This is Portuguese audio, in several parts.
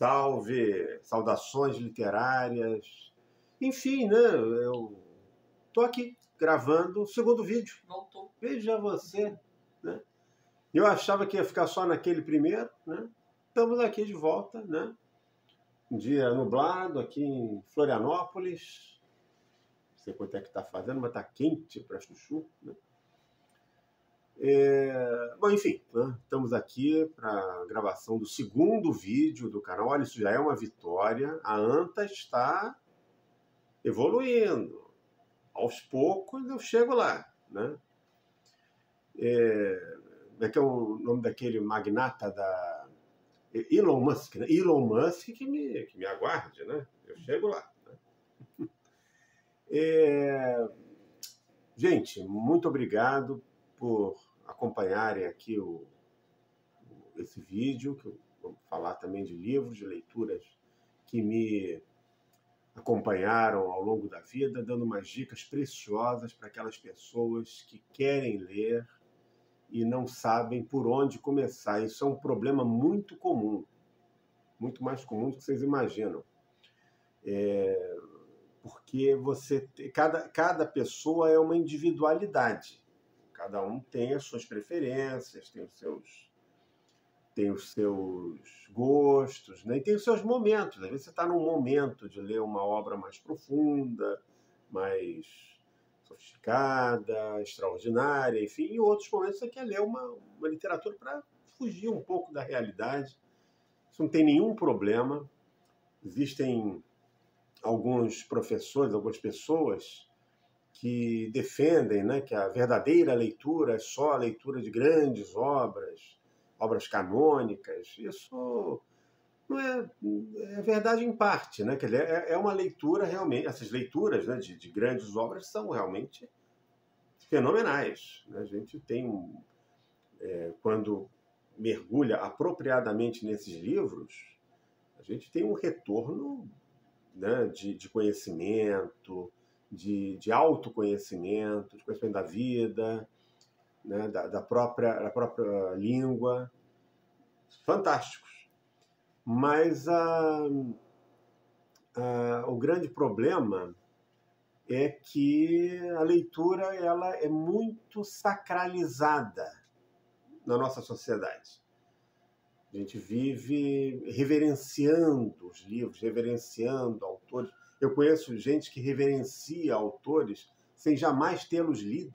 Salve, saudações literárias. Enfim, né? Eu tô aqui gravando o segundo vídeo. Voltou. Veja você, né? Eu achava que ia ficar só naquele primeiro, né? Estamos aqui de volta, né? Um dia nublado aqui em Florianópolis. Não sei quanto é que está fazendo, mas está quente para chuchu, né? Bom, enfim, né? Estamos aqui para a gravação do segundo vídeo do canal. Olha, isso já é uma vitória. A Anta está evoluindo. Aos poucos eu chego lá, né? Como é que é o nome daquele magnata da Elon Musk, né? Elon Musk que me aguarde, né? Eu chego lá. Né? Gente, muito obrigado por acompanharem aqui esse vídeo, que eu vou falar também de livros, de leituras que me acompanharam ao longo da vida, dando umas dicas preciosas para aquelas pessoas que querem ler e não sabem por onde começar. Isso é um problema muito comum, muito mais comum do que vocês imaginam. Porque cada pessoa é uma individualidade. Cada um tem as suas preferências, tem os seus gostos, né? E tem os seus momentos. Às vezes você está num momento de ler uma obra mais profunda, mais sofisticada, extraordinária, enfim, e em outros momentos você quer ler uma literatura para fugir um pouco da realidade. Isso não tem nenhum problema. Existem alguns professores, algumas pessoas que defendem, né, que a verdadeira leitura é só a leitura de grandes obras canônicas. Isso não é verdade em parte, né? Quer dizer, é uma leitura realmente. Essas leituras, né, de grandes obras são realmente fenomenais, né? A gente tem, quando mergulha apropriadamente nesses livros, a gente tem um retorno, né, de conhecimento, de autoconhecimento, de conhecimento da vida, né, da própria língua. Fantásticos. Mas o grande problema é que a leitura ela é muito sacralizada na nossa sociedade. A gente vive reverenciando os livros, reverenciando autores. Eu conheço gente que reverencia autores sem jamais tê-los lido,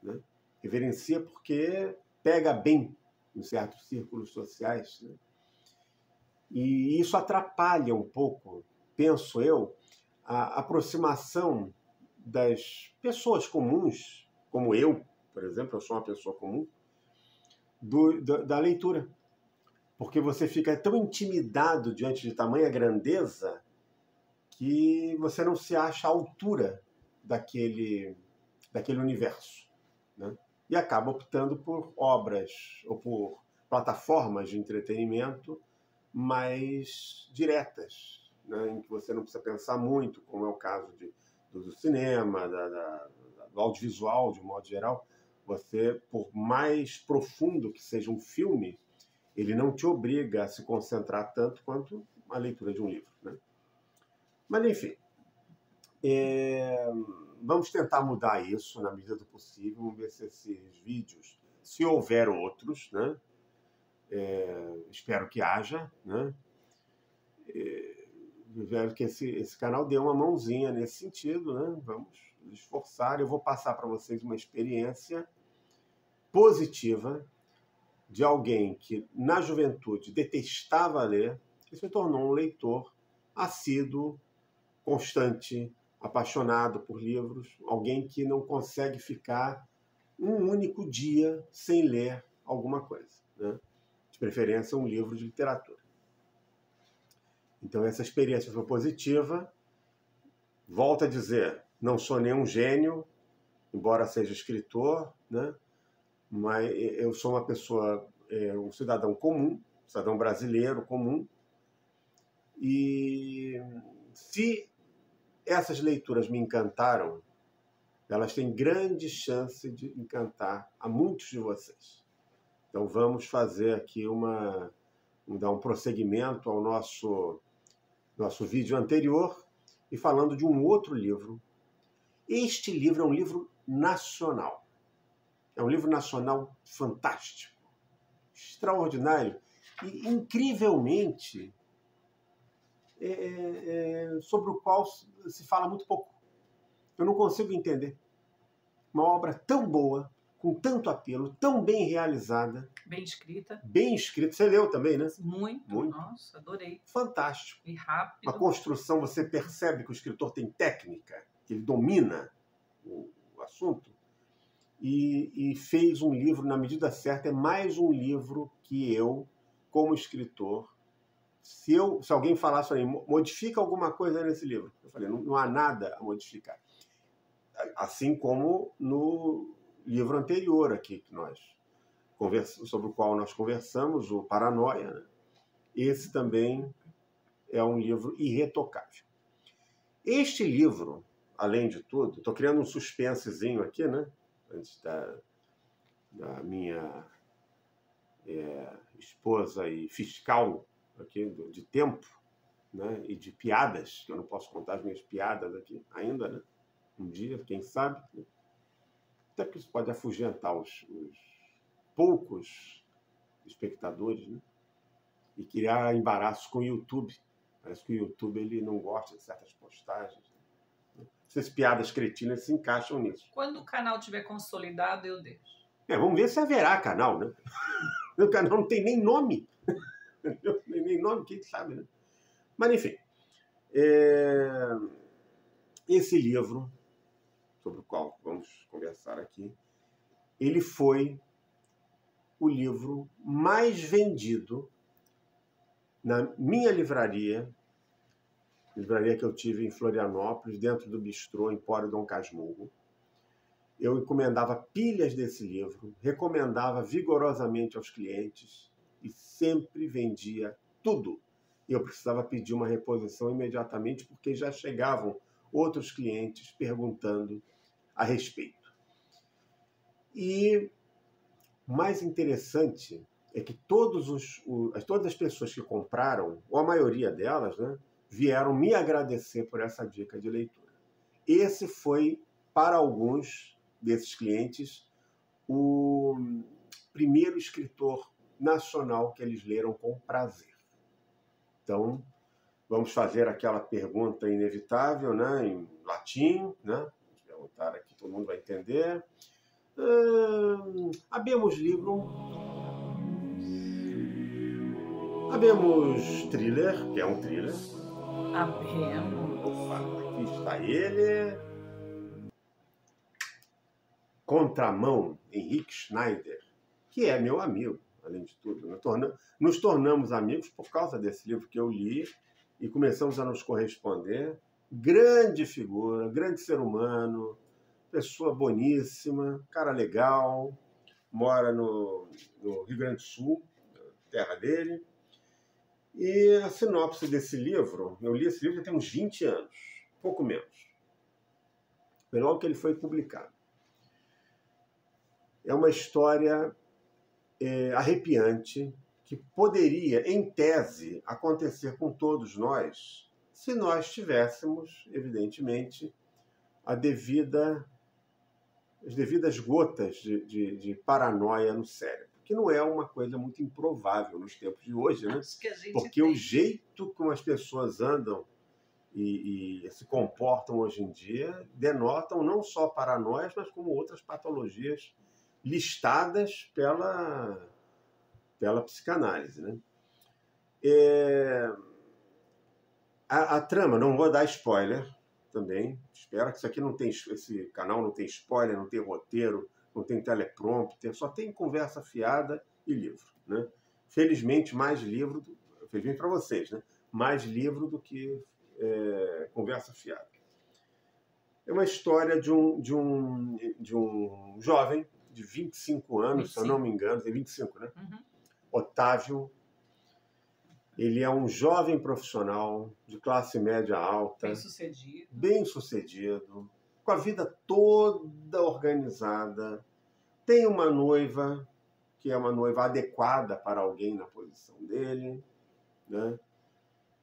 né? Reverencia porque pega bem em certos círculos sociais, né? E isso atrapalha um pouco, penso eu, a aproximação das pessoas comuns, como eu, por exemplo, eu sou uma pessoa comum, da leitura. Porque você fica tão intimidado diante de tamanha grandeza que você não se acha à altura daquele universo, né? E acaba optando por obras ou por plataformas de entretenimento mais diretas, né, em que você não precisa pensar muito, como é o caso do cinema, do audiovisual, de um modo geral. Você, por mais profundo que seja um filme, ele não te obriga a se concentrar tanto quanto a leitura de um livro, né? Mas, enfim, vamos tentar mudar isso na medida do possível. Vamos ver se esses vídeos, se houver outros, né? Espero que haja, né? Espero que esse canal dê uma mãozinha nesse sentido, né? Vamos esforçar. Eu vou passar para vocês uma experiência positiva de alguém que, na juventude, detestava ler e se tornou um leitor assíduo, constante, apaixonado por livros, alguém que não consegue ficar um único dia sem ler alguma coisa, né? De preferência, um livro de literatura. Então, essa experiência foi positiva. Volto a dizer, não sou nenhum gênio, embora seja escritor, né? Mas eu sou uma pessoa, um cidadão comum, cidadão brasileiro comum, e se essas leituras me encantaram, elas têm grande chance de encantar a muitos de vocês. Então vamos fazer aqui uma dar um prosseguimento ao nosso vídeo anterior e falando de um outro livro. Este livro é um livro nacional. É um livro nacional fantástico, extraordinário e, incrivelmente, sobre o qual se fala muito pouco. Eu não consigo entender. Uma obra tão boa, com tanto apelo, tão bem realizada. Bem escrita. Bem escrita. Você leu também, né? Muito. Muito. Nossa, adorei. Fantástico. E rápido. Uma construção, você percebe que o escritor tem técnica, que ele domina o assunto, e fez um livro na medida certa. É mais um livro que eu, como escritor, se alguém falasse para mim, modifica alguma coisa nesse livro, eu falei, não há nada a modificar. Assim como no livro anterior aqui, sobre o qual nós conversamos, o Paranoia, né? Esse também é um livro irretocável. Este livro, além de tudo, estou criando um suspensezinho aqui, né? Antes da minha esposa e fiscal aqui, de tempo, né? E de piadas, que eu não posso contar as minhas piadas aqui ainda, né? Um dia, quem sabe. Até porque isso pode afugentar os poucos espectadores, né? E criar embaraços com o YouTube. Parece que o YouTube ele não gosta de certas postagens. Essas piadas cretinas se encaixam nisso. Quando o canal estiver consolidado, eu deixo. Vamos ver se haverá canal, né? O canal não tem nem nome. Nem nome, quem sabe, né? Mas, enfim. Esse livro, sobre o qual vamos conversar aqui, ele foi o livro mais vendido na minha livraria que eu tive em Florianópolis, dentro do bistrô Empório Dom Casmurro. Eu encomendava pilhas desse livro, recomendava vigorosamente aos clientes e sempre vendia tudo. E eu precisava pedir uma reposição imediatamente, porque já chegavam outros clientes perguntando a respeito. E o mais interessante é que todas as pessoas que compraram, ou a maioria delas, né, vieram me agradecer por essa dica de leitura. Esse foi, para alguns desses clientes, o primeiro escritor nacional que eles leram com prazer. Então, vamos fazer aquela pergunta inevitável, né, em latim, né? Vou perguntar aqui, todo mundo vai entender. Habemus thriller, que é um thriller. Habemus. Opa, aqui está ele. Contramão, Henrique Schneider, que é meu amigo, além de tudo. Nos tornamos amigos por causa desse livro que eu li e começamos a nos corresponder. Grande figura, grande ser humano, pessoa boníssima, cara legal, mora no Rio Grande do Sul, terra dele. E a sinopse desse livro, eu li esse livro já tem uns 20 anos, pouco menos. Foi logo que ele foi publicado. É uma história arrepiante que poderia, em tese, acontecer com todos nós se nós tivéssemos, evidentemente, as devidas gotas de paranoia no cérebro, que não é uma coisa muito improvável nos tempos de hoje, né? Porque o jeito como as pessoas andam e se comportam hoje em dia denotam não só paranoias, mas como outras patologias listadas pela psicanálise, né? A trama, não vou dar spoiler também, espero que esse canal não tem spoiler, não tem roteiro, não tem teleprompter, só tem conversa fiada e livro, né? Felizmente felizmente para vocês, né? Mais livro do que conversa fiada. É uma história de um jovem de 25 anos, 25. Se eu não me engano, tem 25, né? Uhum. Otávio. Ele é um jovem profissional de classe média alta. Bem sucedido, com a vida toda organizada. Tem uma noiva que é uma noiva adequada para alguém na posição dele, né?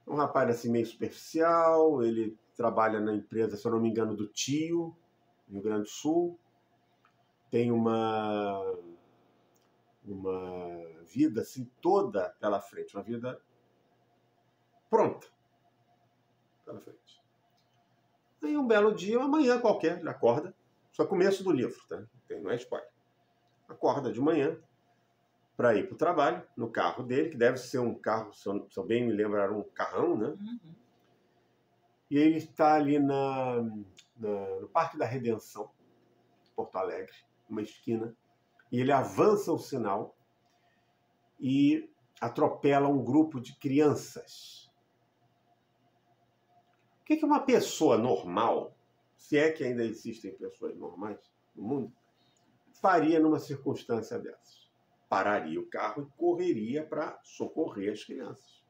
Um rapaz assim meio superficial, ele trabalha na empresa, se eu não me engano, do tio, no Rio Grande do Sul. Tem uma vida assim toda pela frente, uma vida pronta pela frente. Aí um belo dia, uma manhã qualquer, ele acorda, só começo do livro, tá? Não é spoiler. Acorda de manhã para ir para o trabalho, no carro dele, que deve ser um carro, se eu bem me lembro, era um carrão, né? Uhum. E ele está ali no Parque da Redenção, Porto Alegre, uma esquina, e ele avança o sinal e atropela um grupo de crianças. O que uma pessoa normal, se é que ainda existem pessoas normais no mundo, faria numa circunstância dessas? Pararia o carro e correria para socorrer as crianças.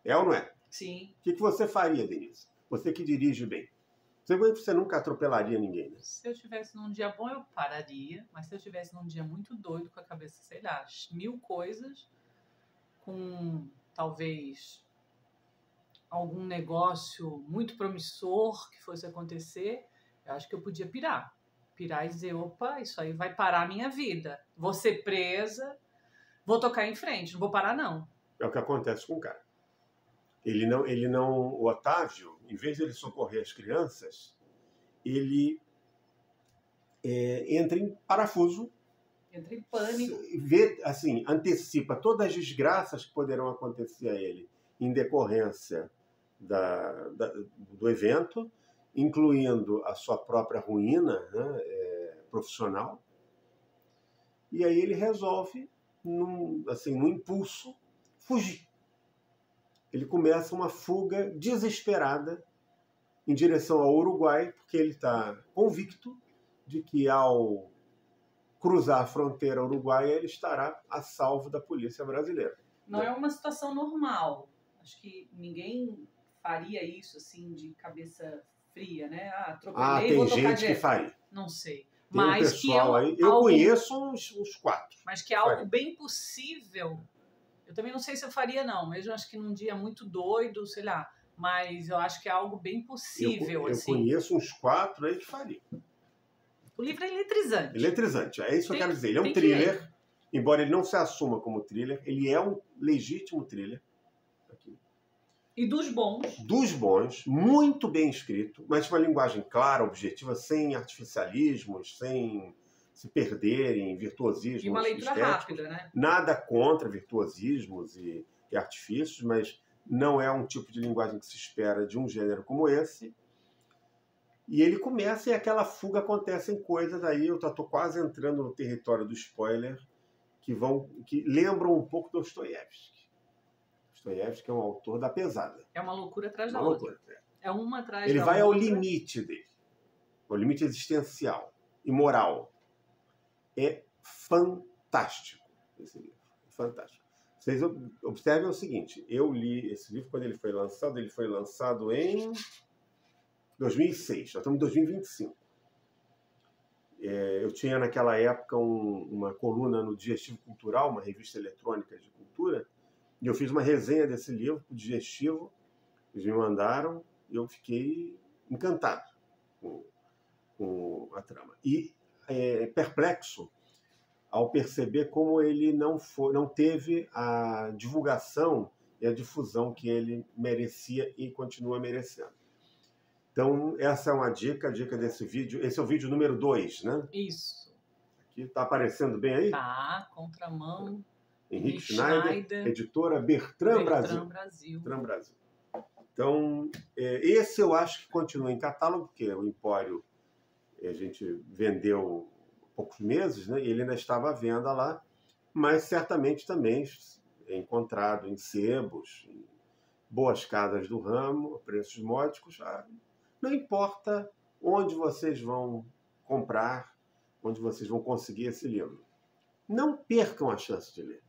É ou não é? Sim. O que você faria, Denise? Você que dirige bem. Você nunca atropelaria ninguém, né? Se eu tivesse num dia bom, eu pararia. Mas se eu tivesse num dia muito doido, com a cabeça, sei lá, 1000 coisas, com talvez algum negócio muito promissor que fosse acontecer, eu acho que eu podia pirar. Pirar e dizer, opa, isso aí vai parar a minha vida. Vou ser presa, vou tocar em frente, não vou parar não. É o que acontece com o cara. O Otávio, em vez de ele socorrer as crianças, ele entra em parafuso, Entra em pânico. Antecipa todas as desgraças que poderão acontecer a ele em decorrência do evento, incluindo a sua própria ruína, né, profissional. E aí ele resolve, num impulso, fugir. Ele começa uma fuga desesperada em direção ao Uruguai, porque ele está convicto de que, ao cruzar a fronteira uruguaia, ele estará a salvo da polícia brasileira. Não é uma situação normal. Acho que ninguém faria isso assim de cabeça fria, né? Atropelei, tem vou tocar gente direto. que faria. Não sei. Tem Mas pessoal que é aí. Eu conheço uns 4. Mas que é algo bem possível. Eu também não sei se eu faria, não. Mesmo acho que num dia muito doido, sei lá. Mas eu acho que é algo bem possível. Eu conheço uns 4 aí que faria. O livro é eletrizante. Eletrizante, é isso que eu quero dizer. Ele é um thriller, embora ele não se assuma como thriller, ele é um legítimo thriller. Aqui. E dos bons. Dos bons, muito bem escrito, mas com uma linguagem clara, objetiva, sem artificialismos, sem se perder em virtuosismos. E uma leitura rápida, né? Nada contra virtuosismos e artifícios, mas não é um tipo de linguagem que se espera de um gênero como esse. E ele começa e aquela fuga acontece em coisas aí, eu estou quase entrando no território do spoiler, que lembram um pouco Dostoiévski. Dostoiévski é um autor da pesada. É uma loucura atrás da outra. É uma atrás da outra. Ele vai ao limite dele, ao limite existencial e moral. É fantástico esse livro, fantástico. Vocês observem o seguinte, eu li esse livro quando ele foi lançado em 2006, nós estamos em 2025. Eu tinha naquela época uma coluna no Digestivo Cultural, uma revista eletrônica de cultura, e eu fiz uma resenha desse livro, o Digestivo, eles me mandaram, e eu fiquei encantado com a trama. E perplexo ao perceber como ele não teve a divulgação e a difusão que ele merecia e continua merecendo. Então, essa é uma dica, a dica desse vídeo. Esse é o vídeo número 2, né? Isso. Aqui está aparecendo bem aí? Tá, Contramão. Henrique Schneider, editora Bertrand Brasil. Bertrand Brasil. Então, esse eu acho que continua em catálogo, porque o Empório a gente vendeu há poucos meses, né? E ele ainda estava à venda lá, mas certamente também é encontrado em sebos, em boas casas do ramo, a preços módicos. Não importa onde vocês vão comprar, onde vocês vão conseguir esse livro. Não percam a chance de ler.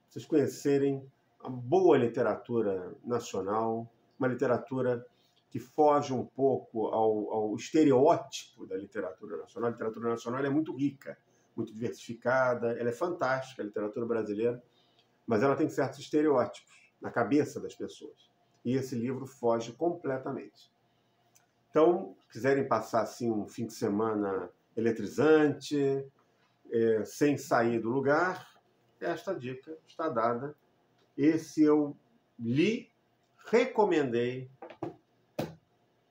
Vocês conhecerem a boa literatura nacional, uma literatura que foge um pouco ao estereótipo da literatura nacional. A literatura nacional é muito rica, muito diversificada, ela é fantástica, a literatura brasileira, mas ela tem certos estereótipos na cabeça das pessoas. E esse livro foge completamente. Então, se quiserem passar assim, um fim de semana eletrizante, sem sair do lugar, esta dica está dada. Esse eu li, recomendei,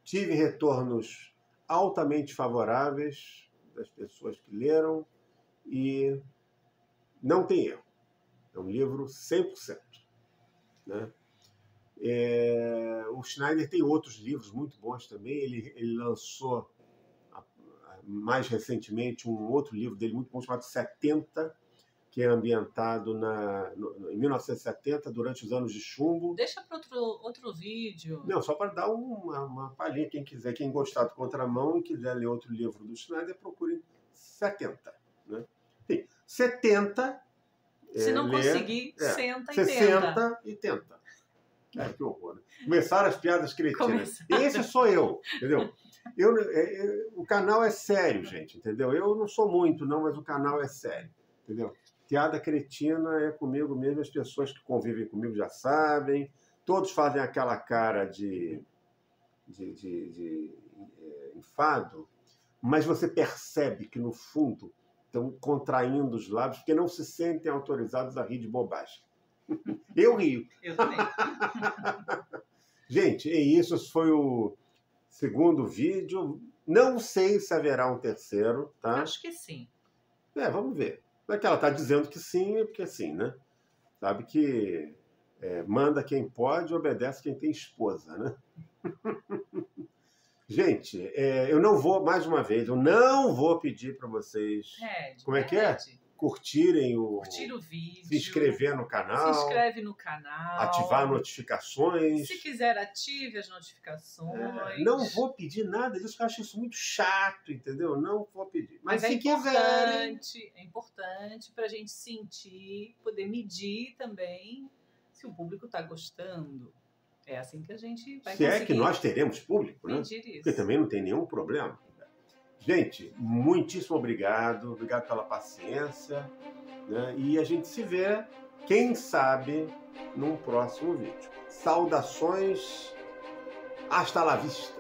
tive retornos altamente favoráveis das pessoas que leram e não tem erro. É um livro 100%. Né? O Schneider tem outros livros muito bons também. Ele lançou mais recentemente um outro livro dele muito bom chamado 70, que é ambientado em 1970, durante os anos de chumbo. Deixa para outro vídeo. Não, só para dar uma palhinha. Quem quiser, quem gostar do Contramão e quiser ler outro livro do Schneider, procure 70. Né? Sim, 70... Se não conseguir, senta e tenta. 60 e tenta. Que horror. Né? Começaram as piadas cretinas. Esse sou eu, entendeu? O canal é sério, gente, entendeu? Eu não sou muito, não, mas o canal é sério, entendeu? Piada cretina é comigo mesmo, as pessoas que convivem comigo já sabem, todos fazem aquela cara de enfado, mas você percebe que, no fundo, estão contraindo os lábios porque não se sentem autorizados a rir de bobagem. Eu rio. Eu também. Gente, isso foi o segundo vídeo. Não sei se haverá um terceiro, tá? Acho que sim. Vamos ver. Não é que ela está dizendo que sim, é porque sim, né? Sabe que manda quem pode, obedece quem tem esposa, né? Gente, eu não vou, mais uma vez, eu não vou pedir para vocês... Como é que é? Curtir o vídeo. Se inscrever no canal. Se inscreve no canal. Ativar notificações. Se quiser, ative as notificações. Não vou pedir nada disso, eu acho isso muito chato, entendeu? Não vou pedir. Mas se importante, é importante para a gente sentir, poder medir também se o público está gostando. É assim que a gente vai conseguir. Se é que nós teremos público, né? Medir isso. Porque também não tem nenhum problema. Gente, muitíssimo obrigado. Obrigado pela paciência. Né? E a gente se vê, quem sabe, num próximo vídeo. Saudações. Hasta la vista.